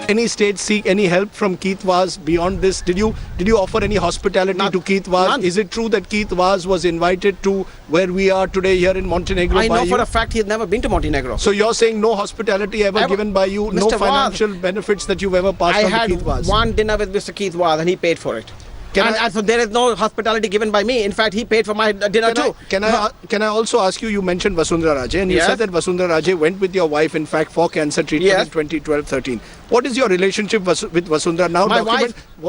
any state seek any help from Keith Vaz beyond this? Did you offer any hospitality to Keith Vaz? None. Is it true that Keith Vaz was invited to where we are today here in Montenegro I by know you? for a fact he has never been to Montenegro. So you're saying no hospitality ever given by you, no Mr. financial benefits that you've ever passed on to Keith I had Vaz? one dinner with Mr. Keith Vaz and he paid for it. And so there is no hospitality given by me. In fact, he paid for my dinner too. Can I also ask you, you mentioned Vasundhara Raje and you said that Vasundhara Raje went with your wife, in fact, for cancer treatment in 2012-13. What is your relationship with Vasundhara now?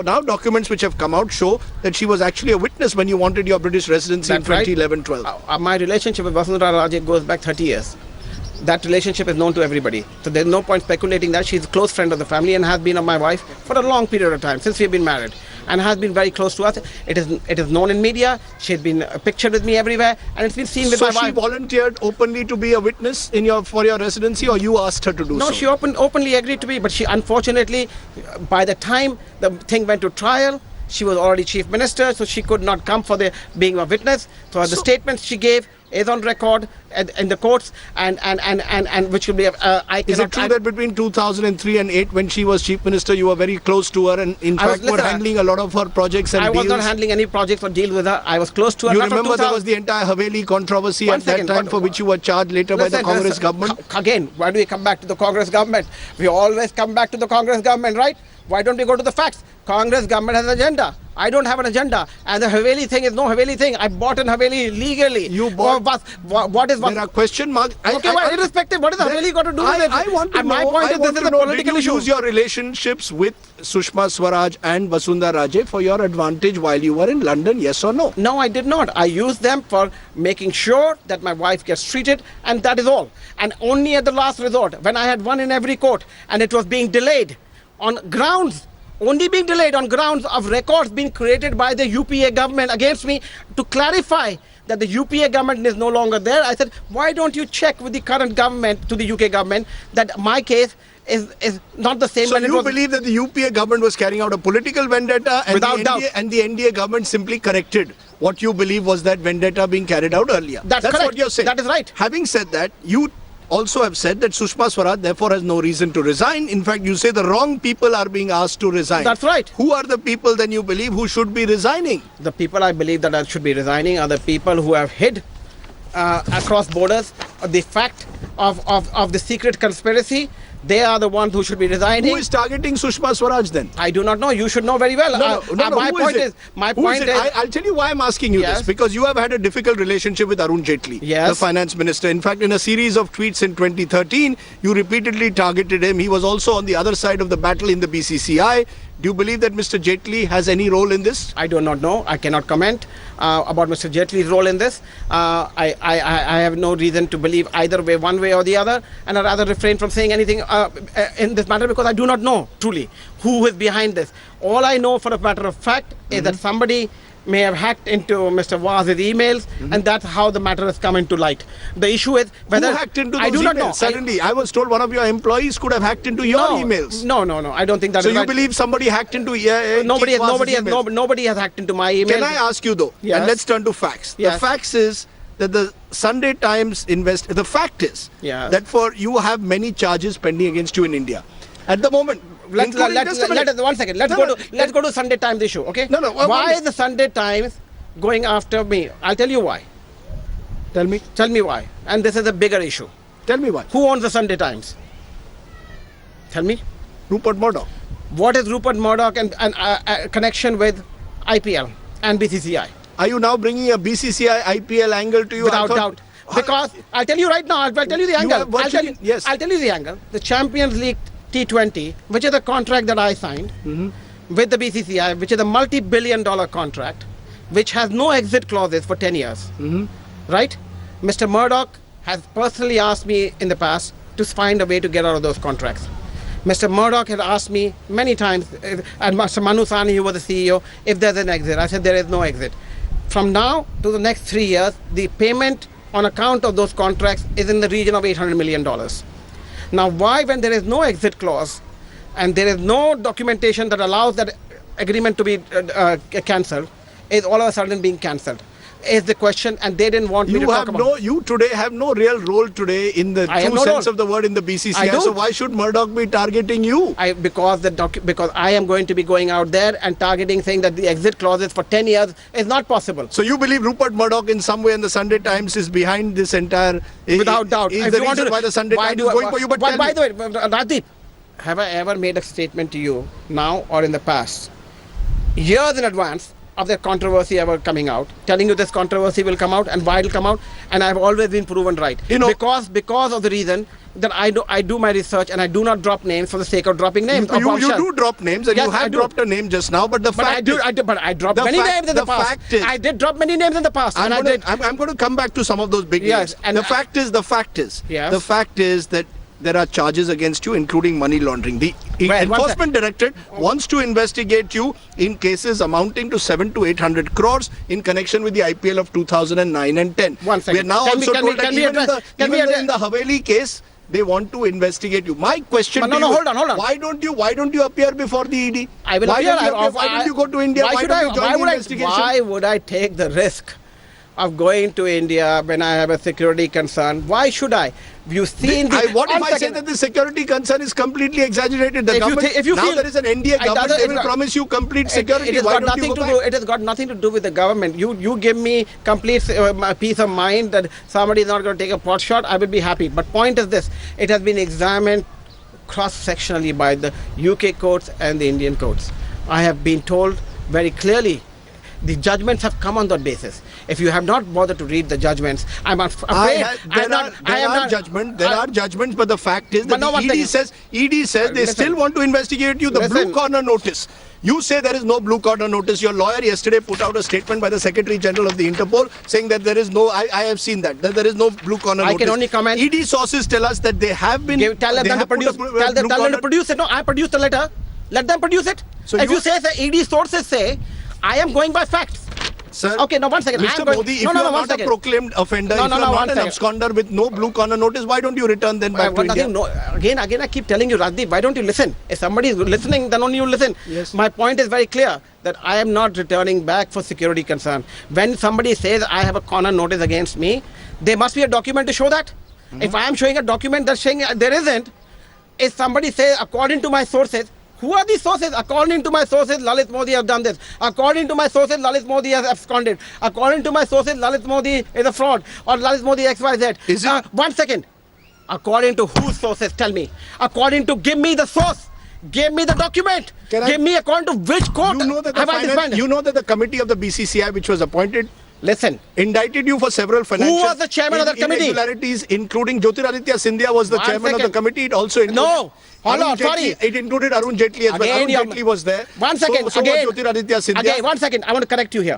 Now documents which have come out show that she was actually a witness when you wanted your British residency in 2011-12. My relationship with Vasundhara Raje goes back 30 years. That relationship is known to everybody. So there's no point speculating that. She's a close friend of the family and has been my wife for a long period of time, since we've been married, and has been very close to us. It is known in media. She's been pictured with me everywhere, and it's been seen with my wife. So she volunteered openly to be a witness for your residency, or you asked her to do so? No, she openly agreed to be, but she unfortunately, by the time the thing went to trial, she was already chief minister, so she could not come for being a witness. So the statements she gave is on record in the courts, and which will be. Is it true that between 2003 and 8, when she was chief minister, you were very close to her, and in fact were handling a lot of her projects and deals? I was not handling any projects or deal with her. I was close to her. You remember there was the entire Haveli controversy at that time, for which you were charged later by the Congress government? Again, why do we come back to the Congress government? We always come back to the Congress government, right? Why don't we go to the facts? Congress government has an agenda. I don't have an agenda. And the Haveli thing is no Haveli thing. I bought an Haveli legally. You bought... What is... There are question marks. Okay, irrespective, what is the Haveli got to do with it? I want to know, my point is this is a political issue. Use your relationships with Sushma Swaraj and Vasundhara Raje for your advantage while you were in London, yes or no? No, I did not. I used them for making sure that my wife gets treated, and that is all. And only at the last resort, when I had one in every court, and it was being delayed on grounds, only being delayed on grounds of records being created by the UPA government against me to clarify that the UPA government is no longer there. I said, why don't you check with the current government, to the UK government, that my case is not the same. So you believe that the UPA government was carrying out a political vendetta, and the NDA government simply corrected what you believe was that vendetta being carried out earlier? That's correct. What you're saying. That is right. Having said that, you also have said that Sushma Swaraj therefore has no reason to resign. In fact, you say the wrong people are being asked to resign. That's right. Who are the people then you believe who should be resigning? The people I believe that should be resigning are the people who have hid across borders the fact of the secret conspiracy. They are the ones who should be resigning. Who is targeting Sushma Swaraj then? I do not know. You should know very well. My point is... I'll tell you why I'm asking you this. Because you have had a difficult relationship with Arun Jaitley, the finance minister. In fact, in a series of tweets in 2013, you repeatedly targeted him. He was also on the other side of the battle in the BCCI. Do you believe that Mr. Jaitley has any role in this? I do not know. I cannot comment about Mr. Jaitley's role in this. I have no reason to believe either way, one way or the other, and I rather refrain from saying anything in this matter, because I do not know truly who is behind this. All I know for a matter of fact is that somebody may have hacked into Mr. Vaz's emails, and that's how the matter has come into light. The issue is whether... Who hacked into those emails? Not know. Suddenly, I was told one of your employees could have hacked into your emails. No. I don't think that is right. So you believe somebody hacked into nobody has hacked into my email. Can I ask you though? Yes. And let's turn to facts. Yes. The facts is that the Sunday Times the fact is that you have many charges pending against you in India. At the moment... One second. Let's go to Sunday Times issue, okay? Why is the Sunday Times going after me? I'll tell you why. Tell me. Tell me why. And this is a bigger issue. Tell me why. Who owns the Sunday Times? Tell me. Rupert Murdoch. What is Rupert Murdoch and connection with IPL and BCCI? Are you now bringing a BCCI IPL angle to you? Without doubt. Because I'll tell you right now. I'll tell you the angle. I'll tell you the angle. The Champions League T20, which is a contract that I signed with the BCCI, which is a multi-billion-dollar contract, which has no exit clauses for 10 years, right? Mr. Murdoch has personally asked me in the past to find a way to get out of those contracts. Mr. Murdoch had asked me many times, and Mr. Manu Sani, who was the CEO, if there's an exit. I said there is no exit. From now to the next 3 years, the payment on account of those contracts is in the region of $800 million. Now, why, when there is no exit clause and there is no documentation that allows that agreement to be cancelled, is all of a sudden being cancelled? is the question, and they didn't want me to talk about. You today have no real role today in the true sense of the word in the BCCI. So why should Murdoch be targeting you? Because I am going to be going out there and targeting, saying that the exit clauses for 10 years is not possible. So you believe Rupert Murdoch in some way in the Sunday Times is behind this entire... Without doubt. Is the reason why the Sunday Times is going for you. But by the way, Rajdeep, have I ever made a statement to you now or in the past, years in advance of the controversy ever coming out, telling you this controversy will come out and why it will come out, and I've always been proven right. Because of the reason that I do my research and I do not drop names for the sake of dropping names. You do drop names, and yes, you have dropped a name just now, but I dropped many names in the past. I did drop many names in the past. I'm going to come back to some of those big names. And the fact is that there are charges against you, including money laundering. The Enforcement Directorate wants to investigate you in cases amounting to 700 to 800 crores in connection with the IPL of 2009 and 10. One second. We are now also told that even in the Haveli case, they want to investigate you. My question to you, hold on. Why don't you appear before the ED? I will appear. Why don't you go to India? Why don't you join the investigation? Why would I take the risk of going to India when I have a security concern? Why should I? What if I say that the security concern is completely exaggerated? The government, now there is an NDA government, they will promise you complete security. It has got nothing to do with the government. You give me complete peace of mind that somebody is not going to take a pot shot, I will be happy. But point is this, it has been examined cross-sectionally by the UK courts and the Indian courts. I have been told very clearly, the judgments have come on that basis. If you have not bothered to read the judgments, I'm afraid. There are judgments, but the fact is that the ED says they still want to investigate you. The blue corner notice. You say there is no blue corner notice. Your lawyer yesterday put out a statement by the Secretary General of the Interpol saying that there is no, I have seen that there is no blue corner notice. I can only comment. ED sources tell us that they have been... Tell them to produce it. No, I produced the letter. Let them produce it. So if you say the ED sources say, I am going by facts. Sir, okay, no, 1 second. Mr. Modi, if you are not a proclaimed offender, if you are not an absconder with no blue corner notice, why don't you return then back to India? Again, I keep telling you, Rajdeep, why don't you listen? If somebody is listening, then only you listen. Yes. My point is very clear, that I am not returning back for security concern. When somebody says I have a corner notice against me, there must be a document to show that. If I am showing a document that's saying there isn't, if somebody says, according to my sources, who are these sources? According to my sources, Lalit Modi has done this. According to my sources, Lalit Modi has absconded. According to my sources, Lalit Modi is a fraud. Or Lalit Modi XYZ. Is it? 1 second. According to whose sources? Tell me. According to, give me the source. Give me the document. Give me according to which court you know that the committee of the BCCI which was appointed, listen, indicted you for several financial... Who was the chairman of the committee? Irregularities, including Jyotiraditya Scindia was the chairman of the committee. It also included... No, hold on, sorry. It included Arun Jaitley as well. Arun Jaitley was there. 1 second, so again. was Jyotiraditya Scindia. Again, 1 second, I want to correct you here.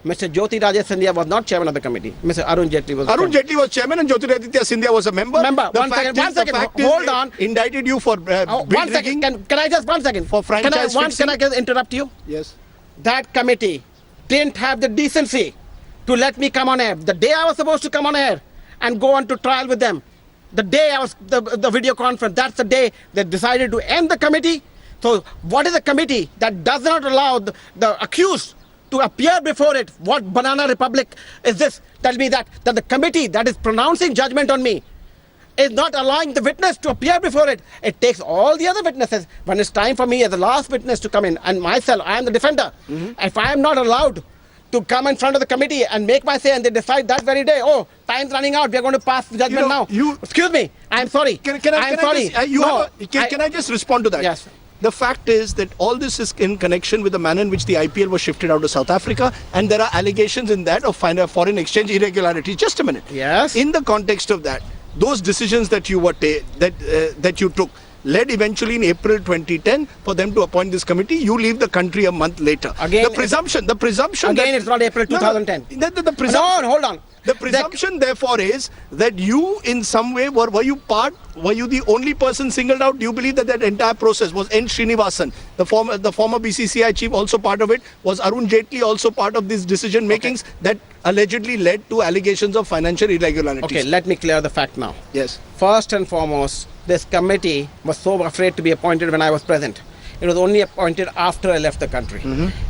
Mr. Jyotiraditya Scindia was not chairman of the committee. Mr. Arun Jaitley was. Arun Jaitley was chairman and Jyotiraditya Scindia was a member. One second, hold on. Indicted you for 1 second. Can I just 1 second? For franchise Can I just interrupt you? Yes. That committee didn't have the decency to let me come on air. The day I was supposed to come on air and go on to trial with them, the day I was the video conference, that's the day they decided to end the committee. So what is a committee that does not allow the accused to appear before it? What banana republic is this? Tell me that the committee that is pronouncing judgment on me is not allowing the witness to appear before it. It takes all the other witnesses. When it's time for me as the last witness to come in, and myself, I am the defender. If I am not allowed to come in front of the committee and make my say, and they decide that very day, oh, time's running out, we are going to pass judgment now. Excuse me, I'm sorry. Can I just respond to that? Yes. The fact is that all this is in connection with the manner in which the IPL was shifted out of South Africa, and there are allegations in that of foreign exchange irregularities. Just a minute. Yes. In the context of that, those decisions that you were that you took led eventually in April 2010 for them to appoint this committee. You leave the country a month later. Again, the presumption. Again, it's not April 2010. No, hold on. The presumption, therefore, is that you, in some way, were you the only person singled out? Do you believe that entire process was N. Srinivasan, the former BCCI chief, also part of it? Was Arun Jaitley also part of these decision makings that allegedly led to allegations of financial irregularities? Okay, let me clear the fact now. Yes. First and foremost, this committee was so afraid to be appointed when I was present. It was only appointed after I left the country.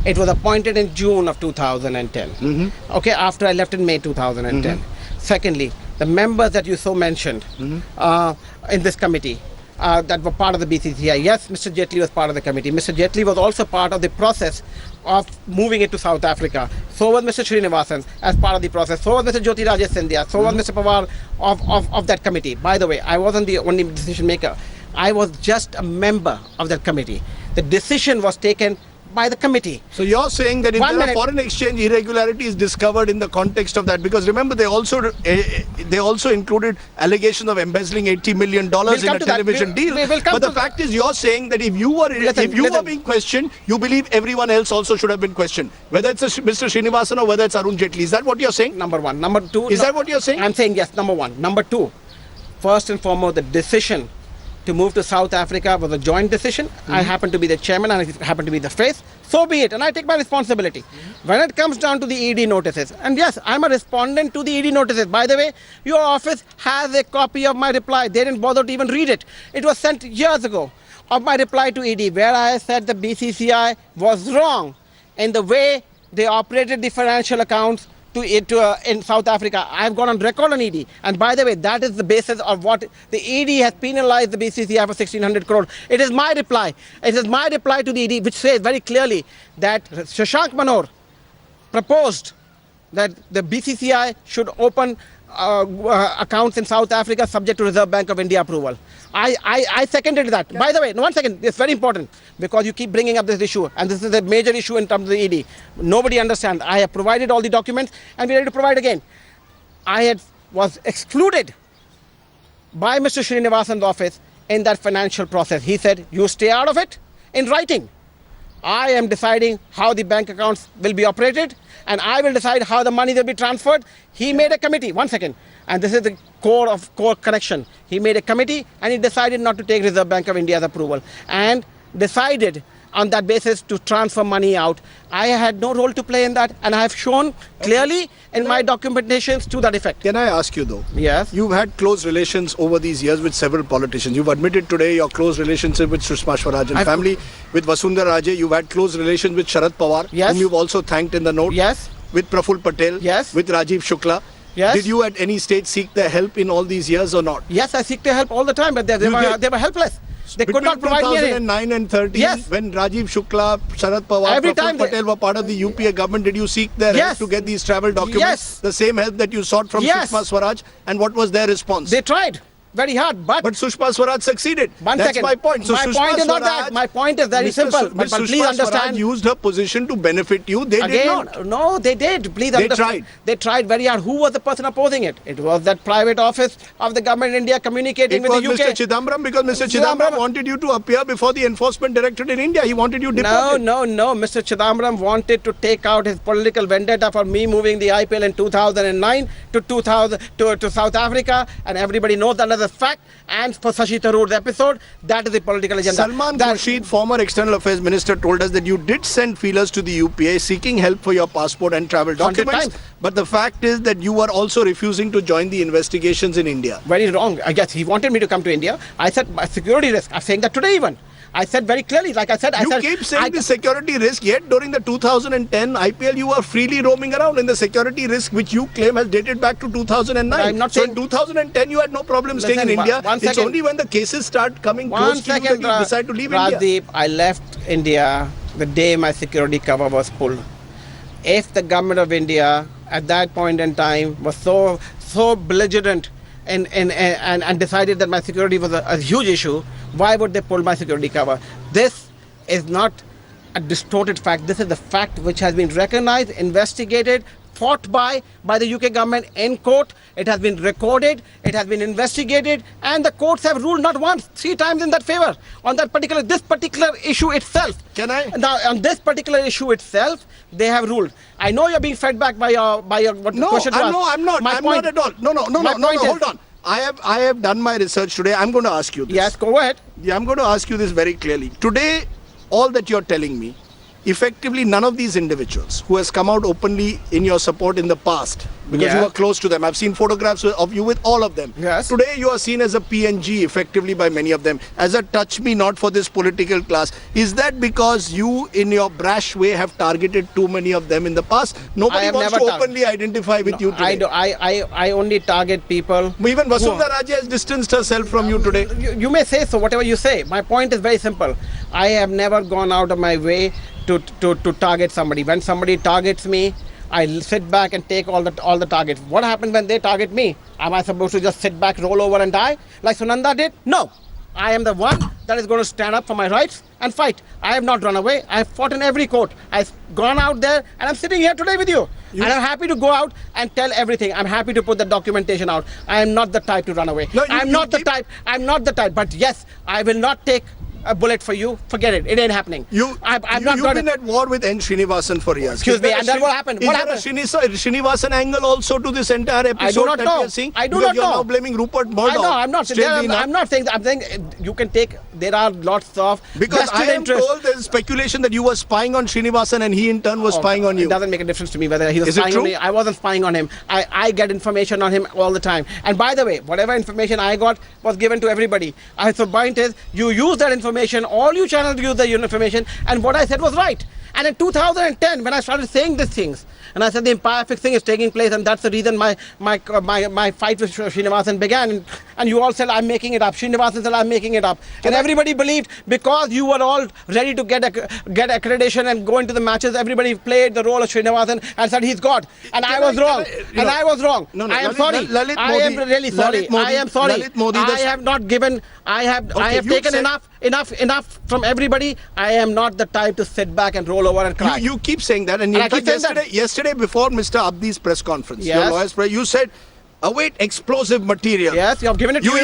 It was appointed in June of 2010. Okay, after I left in May 2010. Secondly, the members that you so mentioned in this committee that were part of the BCCI. Yes, Mr. Jaitley was part of the committee. Mr. Jaitley was also part of the process of moving it to South Africa. So was Mr. Srinivasan as part of the process. So was Mr. Jyotirajya Scindia. So was Mr. Pawar of that committee. By the way, I wasn't the only decision maker. I was just a member of that committee. The decision was taken by the committee. So you're saying that if there are foreign exchange irregularities discovered in the context of that, because remember they also included allegations of embezzling $80 million in a television deal. But the fact is, you're saying that if you were being questioned, you believe everyone else also should have been questioned, whether it's Mr. Srinivasan or whether it's Arun Jaitley. Is that what you're saying? Number one. Number two. Is that what you're saying? I'm saying yes. Number one. Number two. First and foremost, the decision to move to South Africa was a joint decision. I happen to be the chairman and I happen to be the face. So be it, and I take my responsibility. When it comes down to the ED notices, and yes, I'm a respondent to the ED notices. By the way, your office has a copy of my reply. They didn't bother to even read it. It was sent years ago of my reply to ED, where I said the BCCI was wrong in the way they operated the financial accounts in South Africa. I've gone on record on ED. And by the way, that is the basis of what the ED has penalized the BCCI for 1,600 crores. It is my reply. It is my reply to the ED, which says very clearly that Shashank Manor proposed that the BCCI should open accounts in South Africa subject to Reserve Bank of India approval. I seconded that. By the way, 1 second, it's very important because you keep bringing up this issue and this is a major issue in terms of the ED. Nobody understands. I have provided all the documents and we're ready to provide again. Was excluded by Mr. Srinivasan's office in that financial process. He said, you stay out of it in writing. I am deciding how the bank accounts will be operated and I will decide how the money will be transferred. He made a committee. 1 second. And this is the core connection. He made a committee and he decided not to take Reserve Bank of India's approval and decided on that basis to transfer money out. I had no role to play in that and I have shown clearly in my documentations to that effect. Can I ask you though? Yes. You've had close relations over these years with several politicians. You've admitted today your close relationship with Sushma Swaraj and family. With Vasundhara Raje, you've had close relations with Sharad Pawar, whom you've also thanked in the note. Yes. With Praful Patel. Yes. With Rajiv Shukla. Yes. Did you at any stage seek their help in all these years or not? Yes, I seek their help all the time, but they were helpless. They could not provide me any. 2009 and 13, when Rajiv Shukla, Sharad Pawar, Praful Patel were part of the UPA government, did you seek their help to get these travel documents? Yes. The same help that you sought from Sushma Swaraj, and what was their response? They tried very hard, but Sushma Swaraj succeeded. That's my point. So my point is not that. My point is very simple. But please understand. Swaraj used her position to benefit you. They did not. No, they did. Please understand. They tried very hard. Who was the person opposing it? It was that private office of the government in India communicating with the UK. It was Mr. Chidambaram, because Mr. Chidambaram wanted you to appear before the Enforcement Directorate in India. He wanted you deported. No. Mr. Chidambaram wanted to take out his political vendetta for me moving the IPL in 2009 to South Africa, and everybody knows that as a fact. And for Shashi Tharoor's episode, that is the political agenda. Salman Khurshid, former External Affairs Minister, told us that you did send feelers to the UPA seeking help for your passport and travel documents. But the fact is that you were also refusing to join the investigations in India. Very wrong. I guess he wanted me to come to India. I said security risk. I'm saying that today even. I said very clearly, like I said, you keep saying the security risk, yet during the 2010 IPL you were freely roaming around, and the security risk which you claim has dated back to 2009. I'm not saying in 2010 you had no problem staying in India. It's only when the cases start coming close to you that you decide to leave India. I left India the day my security cover was pulled. If the government of India at that point in time was so belligerent and decided that my security was a huge issue, why would they pull my security cover? This is not a distorted fact. This is the fact which has been recognized, investigated, fought by the UK government in court. It has been recorded, it has been investigated, and the courts have ruled not once, 3 times in that favor on this particular issue itself. Can I? Now, on this particular issue itself, they have ruled. I know you're being fed back by your question. No, I'm not. I'm not at all. No, hold on. I have done my research today. I'm going to ask you this. Yes, go ahead. Yeah, I'm going to ask you this very clearly. Today, all that you're telling me, effectively none of these individuals who has come out openly in your support in the past because you were close to them. I've seen photographs of you with all of them. Yes. Today you are seen as a PNG effectively by many of them, as a touch me not for this political class. Is that because you in your brash way have targeted too many of them in the past? Nobody wants to openly identify with you today. I only target people. Even Vasundhara Raje has distanced herself from you today. You may say so, whatever you say. My point is very simple. I have never gone out of my way to target somebody. When somebody targets me, I sit back and take all the targets. What happens when they target me? Am I supposed to just sit back, roll over and die like Sunanda did? No. I am the one that is going to stand up for my rights and fight. I have not run away. I have fought in every court. I've gone out there and I'm sitting here today with you. And I'm happy to go out and tell everything. I'm happy to put the documentation out. I am not the type to run away. No, I'm not the type. But yes, I will not take a bullet for you. Forget it. It ain't happening. You've been at war with N. Srinivasan for years. Excuse me. And then what happened? What happened? Is there a Srinivasan angle also to this entire episode? I do not know. I do not know. You're now blaming Rupert Murdoch. I'm not saying. I'm saying you can take. There are lots of because I am told there's speculation that you were spying on Srinivasan and he in turn was spying on you. It doesn't make a difference to me whether he was spying on me. I wasn't spying on him. I get information on him all the time. And by the way, whatever information I got was given to everybody. So point is, you use that information. All you channels use the information, and what I said was right. And in 2010, when I started saying these things, and I said the empire fixing is taking place, and that's the reason my fight with Srinivasan began. And you all said I'm making it up. Srinivasan said I'm making it up, and everybody believed because you were all ready to get accreditation and go into the matches. Everybody played the role of Srinivasan and said he's God, and I was wrong. I was wrong. No, I am sorry. I am really sorry. I am sorry. I have not given. I have taken enough from everybody. I am not the type to sit back and roll over and cry. You keep saying that, and in fact, yesterday before Mr. Abdi's press conference, yes, your lawyer's press, you said, await explosive material. Yes, you have given it to you.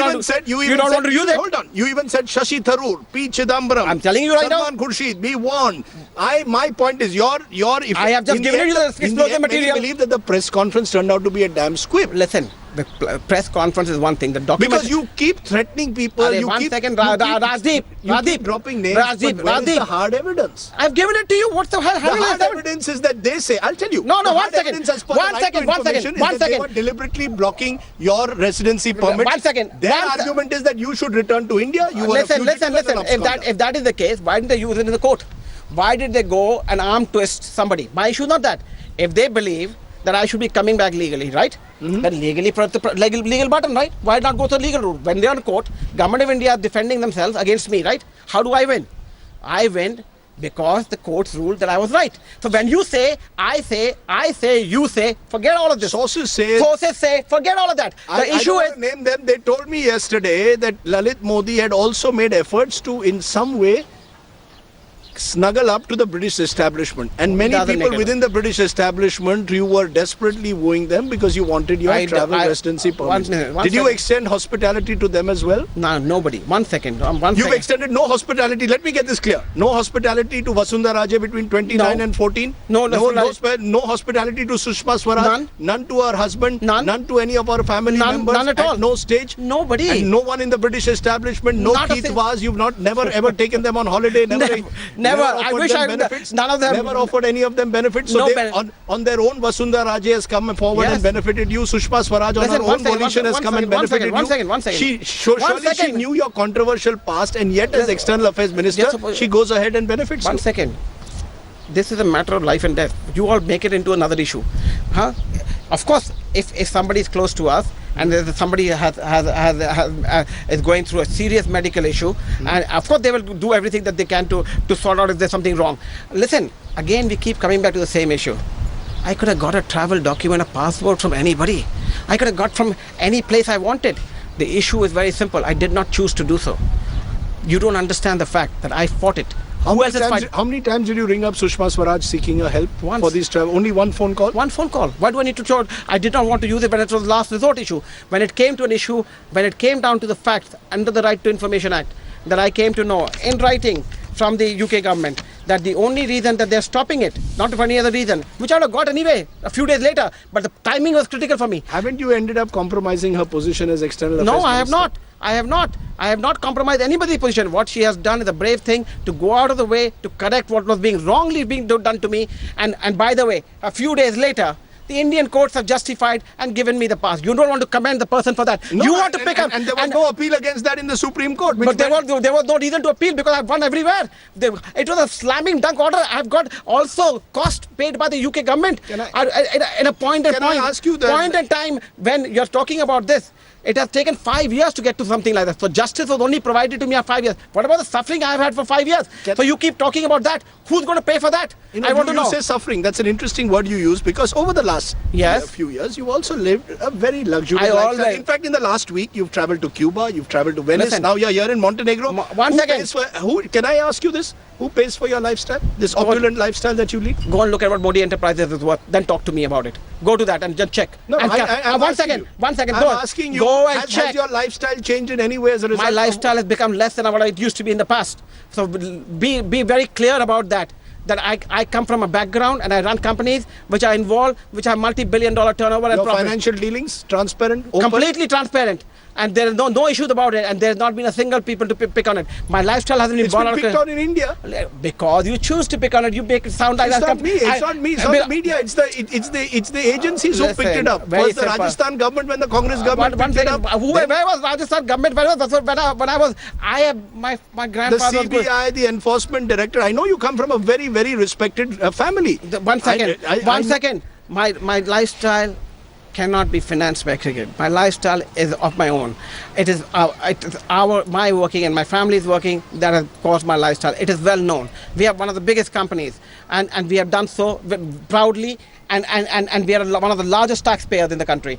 You don't want to use it. Hold on. You even said Shashi Tharoor, P. Chidambaram. I'm telling you right now. Salman Khurshid, be warned. My point is, if I have just given you the explosive material. I believe that the press conference turned out to be a damn squib. Listen. The press conference is one thing. The document. Because you keep threatening people. Rajdeep. You keep dropping names. Rajdeep. Where is the hard evidence? I've given it to you. What's the hard evidence is that they say. I'll tell you. No, 1 second. One second. They were deliberately blocking your residency permit. 1 second. Their argument is that you should return to India. You were listen. If that is the case, why didn't they use it in the court? Why did they go and arm twist somebody? My issue is not that. If they believe that I should be coming back legally, right? Then legally, legal button, right? Why not go to the legal route? When they are in court, Government of India are defending themselves against me, right? How do I win? I win because the courts ruled that I was right. So when you say, I say, you say, forget all of this. Sources say, forget all of that. The issue is, name them. They told me yesterday that Lalit Modi had also made efforts to, in some way, snuggle up to the British establishment, and many people within the British establishment, you were desperately wooing them because you wanted your travel residency permit. Did you extend hospitality to them as well? No, nobody. 1 second. You've extended no hospitality. Let me get this clear. No hospitality to Vasundhara Raje between 29 and 14. No hospitality to Sushma Swaraj. None to her husband. None to any of our family members. None at all. No stage. Nobody. And no one in the British establishment. No Keith Vaz. You've never ever taken them on holiday. Never. I wish I benefits. None of them. Never offered any of them benefits. So on their own, Vasundhara Raje has come forward and benefited you. Sushma Swaraj on her own volition has come and benefited you. One second. She knew your controversial past, and yet as External Affairs Minister, she goes ahead and benefits you. 1 second. This is a matter of life and death. You all make it into another issue. Of course, if somebody is close to us, and somebody is going through a serious medical issue, and of course they will do everything that they can to sort out if there's something wrong. Listen, again we keep coming back to the same issue. I could have got a travel document, a passport from anybody. I could have got from any place I wanted. The issue is very simple. I did not choose to do so. You don't understand the fact that I fought it. How many times did you ring up Sushma Swaraj seeking her help for these travel? Only one phone call? One phone call. Why do I need to show? I did not want to use it when it was the last resort issue. When it came to an issue, when it came down to the facts under the Right to Information Act, that I came to know in writing from the UK government that the only reason that they're stopping it, not for any other reason, which I would have got anyway a few days later, but the timing was critical for me. Haven't you ended up compromising her position as External Affairs Minister? No, I have not. I have not compromised anybody's position. What she has done is a brave thing to go out of the way to correct what was wrongly being done to me. And by the way, a few days later, The Indian courts have justified and given me the pass. You don't want to commend the person for that. No, you want to pick up. And there was no appeal against that in the Supreme Court. But there was no reason to appeal because I've won everywhere. It was a slamming dunk order. I've got also cost paid by the UK government. In a point in time when you're talking about this, it has taken 5 years to get to something like that. So justice was only provided to me after 5 years. What about the suffering I've had for 5 years? So you keep talking about that. Who's going to pay for that? I want to know. You say suffering. That's an interesting word you use because over the last few years, you've also lived a very luxurious lifestyle. In fact, in the last week, you've traveled to Cuba, you've traveled to Venice. Now you're here in Montenegro. Can I ask you this? Who pays for your lifestyle? This opulent lifestyle that you lead? Go and look at what Modi Enterprises is worth. Then talk to me about it. Go to that and just check. No, one second. I'm asking you, has your lifestyle changed in any way as a result? My lifestyle has become less than what it used to be in the past. So be very clear about that. That I come from a background and I run companies which are involved, which have multi-billion-dollar turnover and profit. Your financial dealings, transparent, open? Completely transparent. And there is no issues about it, and there has not been a single people to pick on it. My lifestyle hasn't been born out of it. It's been picked on in India. Because you choose to pick on it, you make it sound like it's not me. It's not me. It's not the media. It's the agencies who picked it up. Was the Rajasthan government when the Congress government picked it up? Where was Rajasthan government? When my grandfather. The CBI, the enforcement director. I know you come from a very, very respected family. One second. My lifestyle cannot be financed by cricket. My lifestyle is of my own. It is my working and my family's working that has caused my lifestyle. It is well known. We have one of the biggest companies and we have done so proudly and we are one of the largest taxpayers in the country.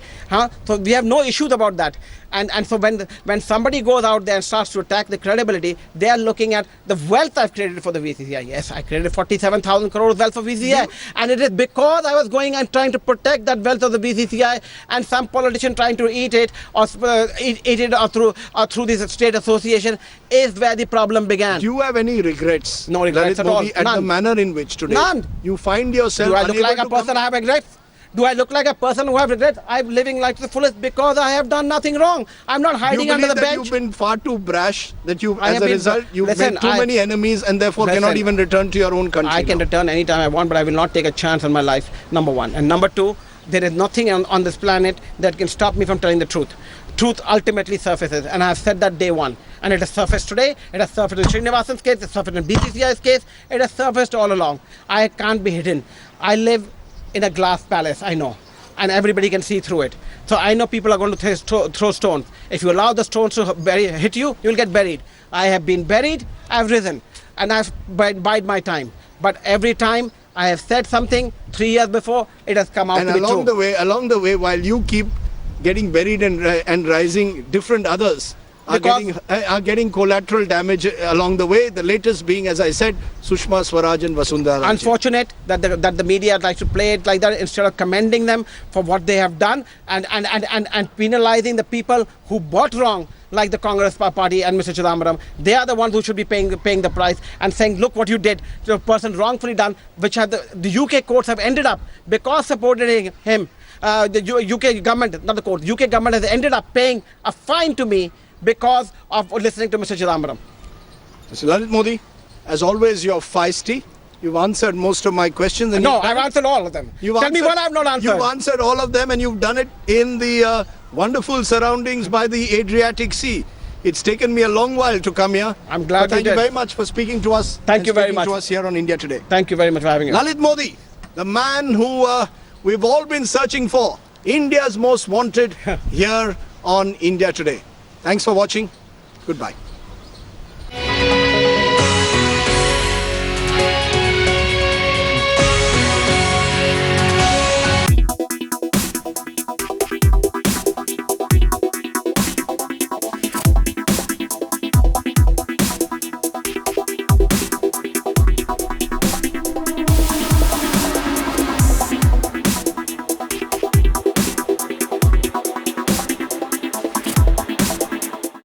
So we have no issues about that. And so when somebody goes out there and starts to attack the credibility, they are looking at the wealth I've created for the VCCI. Yes, I created 47,000 crores wealth for VCCI. And it is because I was going and trying to protect that wealth of the VCCI and some politician trying to eat it or through this state association is where the problem began. Do you have any regrets? No regrets at all. At the manner in which today you find yourself. Do I look like a person I have regrets? Do I look like a person who has regrets? I'm living life to the fullest because I have done nothing wrong. I'm not hiding under the bench. You've been far too brash, that as a result, you've made too many enemies and therefore cannot even return to your own country. I can return anytime I want, but I will not take a chance on my life, number one. And number two, there is nothing on this planet that can stop me from telling the truth. Truth ultimately surfaces, and I have said that day one. And it has surfaced today, it has surfaced in Srinivasan's case, it has surfaced in BCCI's case, it has surfaced all along. I can't be hidden. I live in a glass palace, I know, and everybody can see through it. So I know people are going to throw stones. If you allow the stones to hit you, you'll get buried. I have been buried, I've risen, and I've bided my time. But every time I have said something 3 years before, it has come out to be true. Along the way, while you keep getting buried and rising, different others are getting collateral damage along the way. The latest being, as I said, Sushma Swaraj and Vasundhara Raje. Unfortunate that the media likes to play it like that instead of commending them for what they have done and penalizing the people who bought wrong, like the Congress Party and Mr. Chidambaram. They are the ones who should be paying the price and saying, look what you did to a person wrongfully done, which the UK courts have ended up, because supporting him, the UK government, not the court, UK government has ended up paying a fine to me because of listening to Mr. Chidambaram. Mr. Lalit Modi, as always, you're feisty. You've answered most of my questions. No, I've answered all of them. Tell me what I've not answered. You've answered all of them, and you've done it in the wonderful surroundings by the Adriatic Sea. It's taken me a long while to come here. I'm glad you did. Thank you very much for speaking to us. Thank you very much. To us here on India Today. Thank you very much for having us. Lalit Modi, the man who we've all been searching for. India's most wanted here on India Today. Thanks for watching. Goodbye.